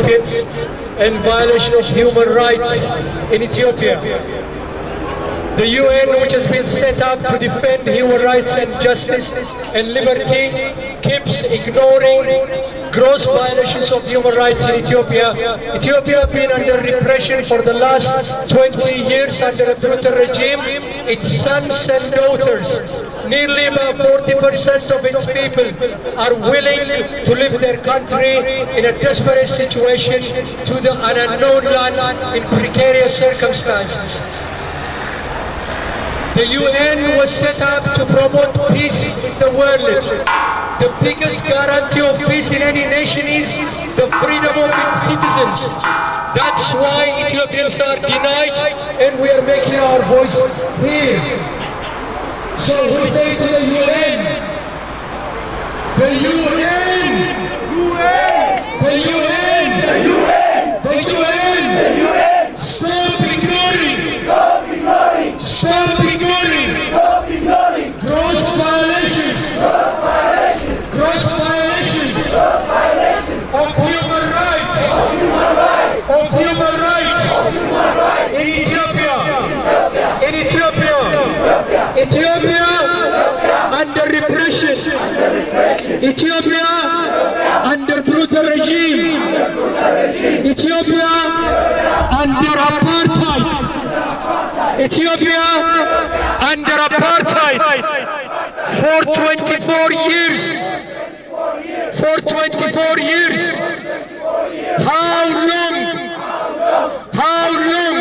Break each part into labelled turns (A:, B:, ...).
A: Ethiopians and violation of human rights in Ethiopia. The UN, which has been set up to defend human rights and justice and liberty, keeps ignoring gross violations of human rights in Ethiopia. Ethiopia has been under repression for the last 20 years under a brutal regime. Its sons and daughters, nearly about 40% of its people, are willing to leave their country in a desperate situation to an unknown land in precarious circumstances. The UN was set up to promote peace in the world. The biggest guarantee of peace in any nation is the freedom of its citizens. That's why Ethiopians are denied, and we are making our voice heard. So we say to the UN, the UN, the UN, the UN, the UN, the UN, stop ignoring, stop ignoring, gross violations, gross violations of human rights, of human rights in Ethiopia, in Ethiopia, Ethiopia under repression, Ethiopia under brutal regime, Ethiopia under apartheid, Ethiopia under apartheid for 24 years. For 24 years. How long? How long?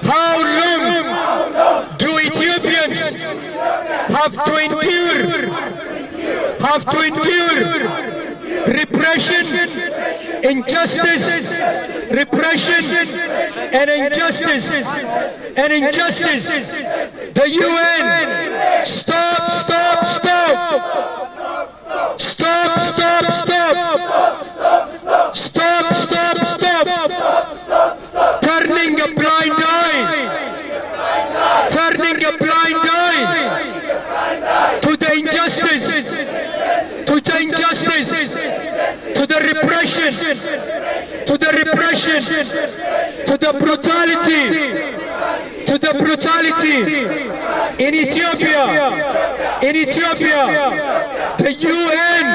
A: How long do Ethiopians have to endure? Have to endure repression, injustice, repression, and injustice, and injustice. The UN, stop, stop, stop, stop, stop, stop, stop, stop, stop, turning a blind eye, turning a blind eye to the injustice, to the injustice, to the repression, to the repression, to the brutality, to the brutality in Ethiopia, in Ethiopia. The UN,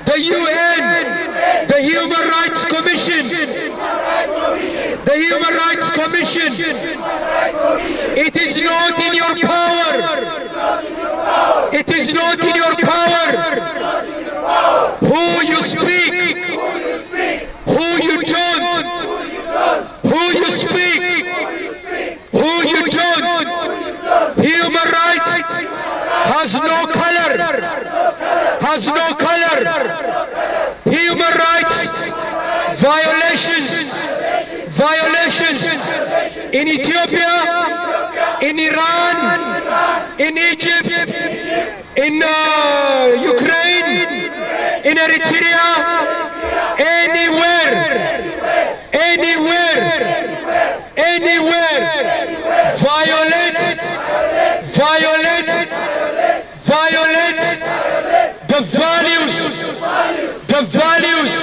A: the UN, the Human Rights Commission, the Human Rights Commission, it is not in your power, it is not in your power who you speak, who you don't, who you speak, who you don't. Human rights has no color, has no color. Human rights violations, violations in Ethiopia, in Iran, in Egypt, in Ukraine, in Eritrea, anywhere, anywhere, anywhere, violate, violate, violate the values, the values,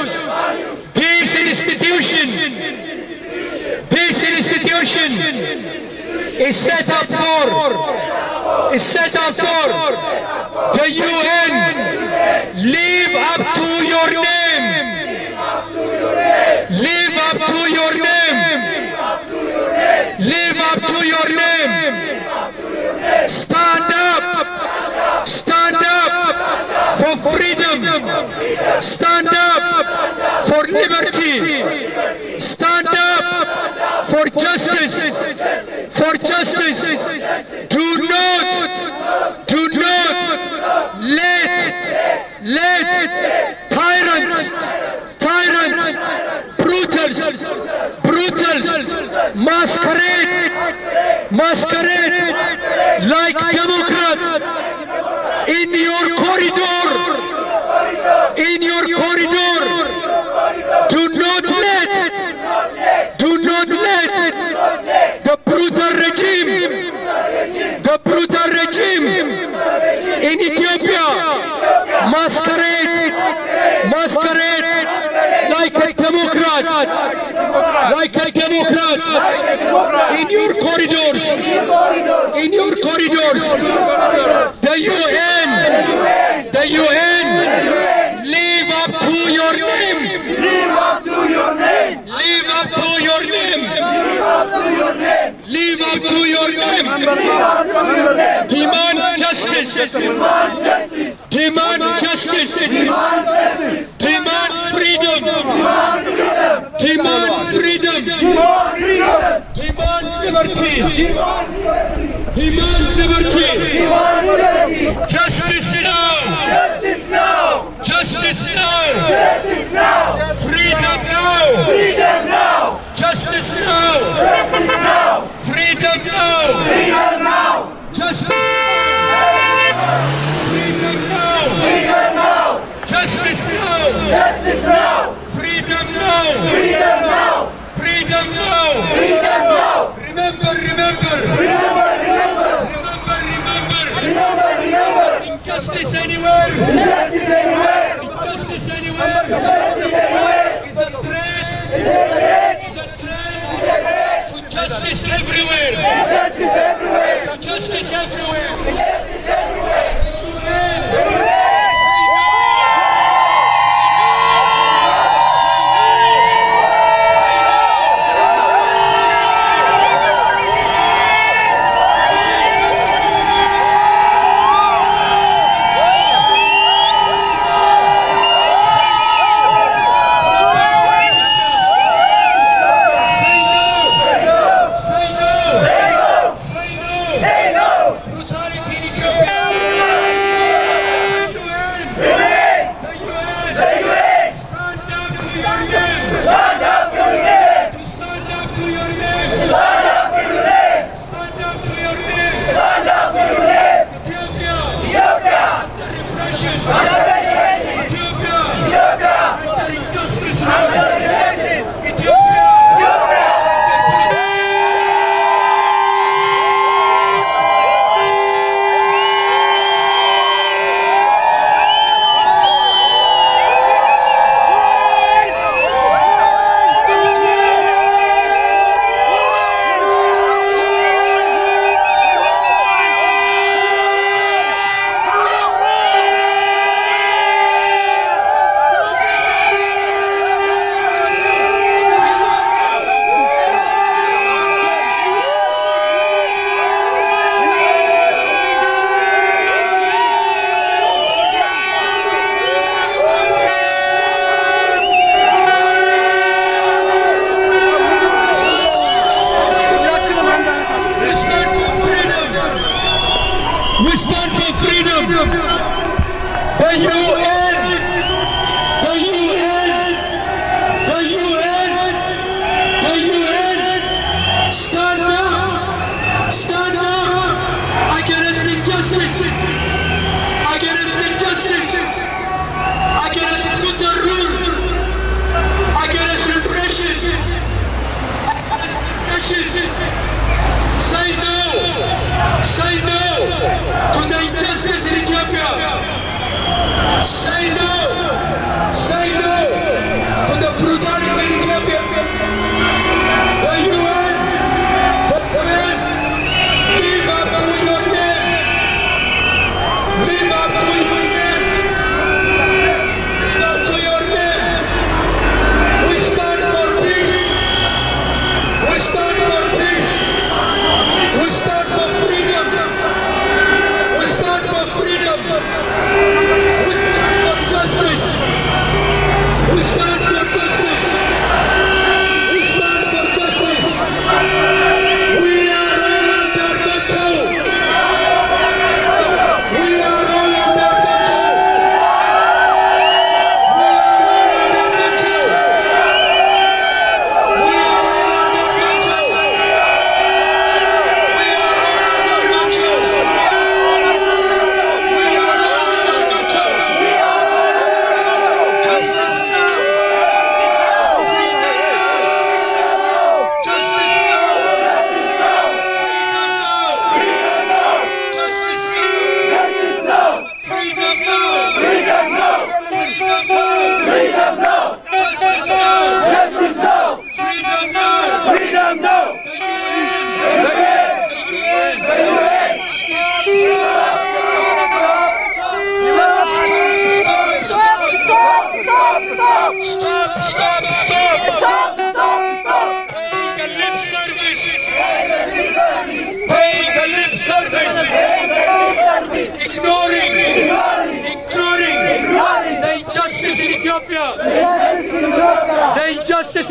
A: this institution is set up for, is set up for the UN. Live up to your name, live up to your name, live up to your name. Stand up, stand up for freedom, stand up for liberty, stand up for justice, for justice. Do not let tyrants, brutals, masquerade like Democrats in your corridor, in your corridor. Do not let the brutal regime in Ethiopia masquerade like a democracy. Democrat, like a Democrat, in your corridors, the UN, live up to your name, live up to your name, demand justice, demand freedom, demand liberty, justice now, freedom now, justice now, freedom now, justice, freedom now, justice now, freedom now, remember, injustice anywhere, is a threat, to justice everywhere, to justice everywhere.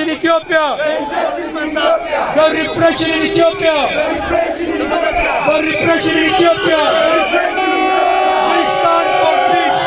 A: in Ethiopia. No repression in Ethiopia. No repression in Ethiopia. We stand for peace.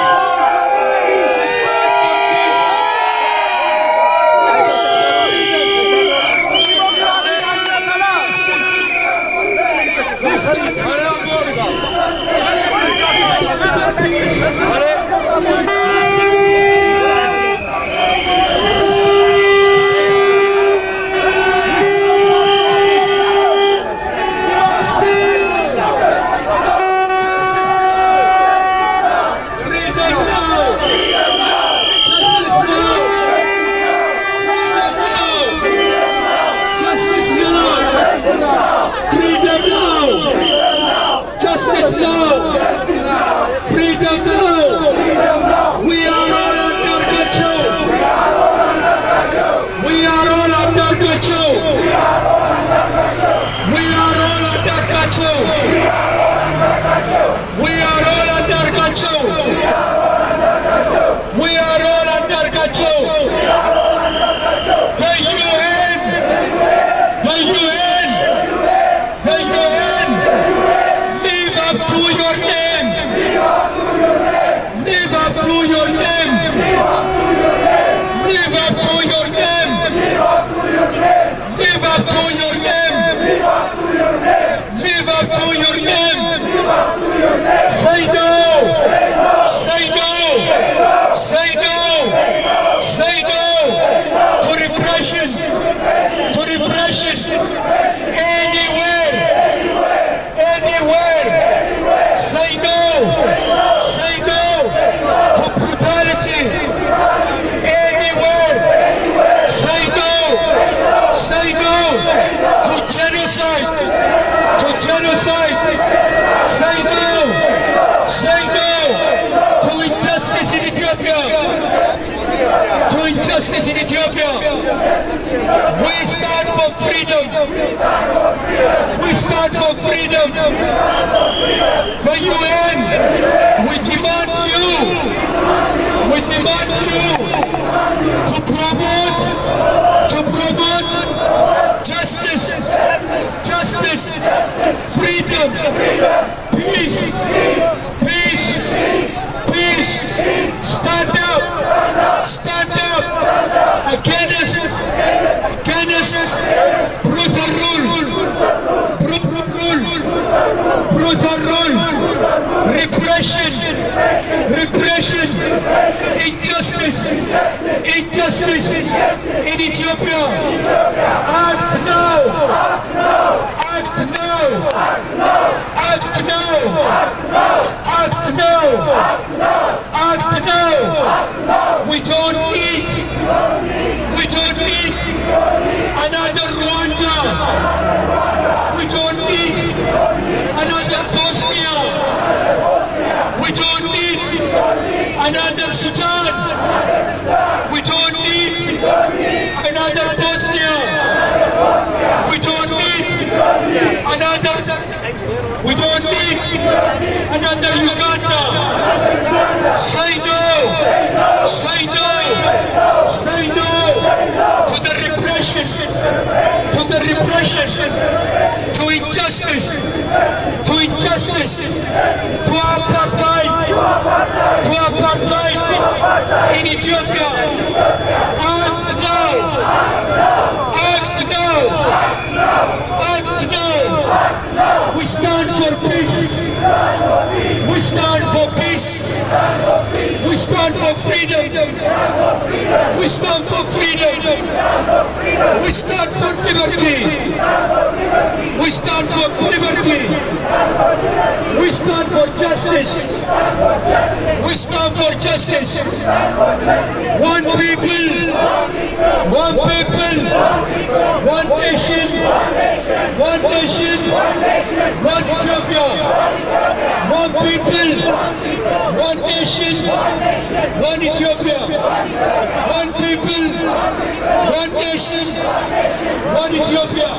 A: Justice in Ethiopia. We stand for freedom. We stand for freedom. The UN, we demand you to promote justice, freedom, peace. Stand up against brutal rule, repression, injustice in Ethiopia. Act now. We don't need another Rwanda. We don't need another Bosnia. We don't need another Sudan. We don't need another Bosnia. We don't need another Uganda. Say no to the repression, to injustice, to apartheid in Ethiopia. Act now. We stand for peace. We stand for peace. We stand for freedom. We stand for freedom. We stand for liberty. We stand for liberty. We stand for justice. We stand for justice. One people, one nation, one Ethiopia. One people, one nation, one Ethiopia. One people, one nation, one Ethiopia.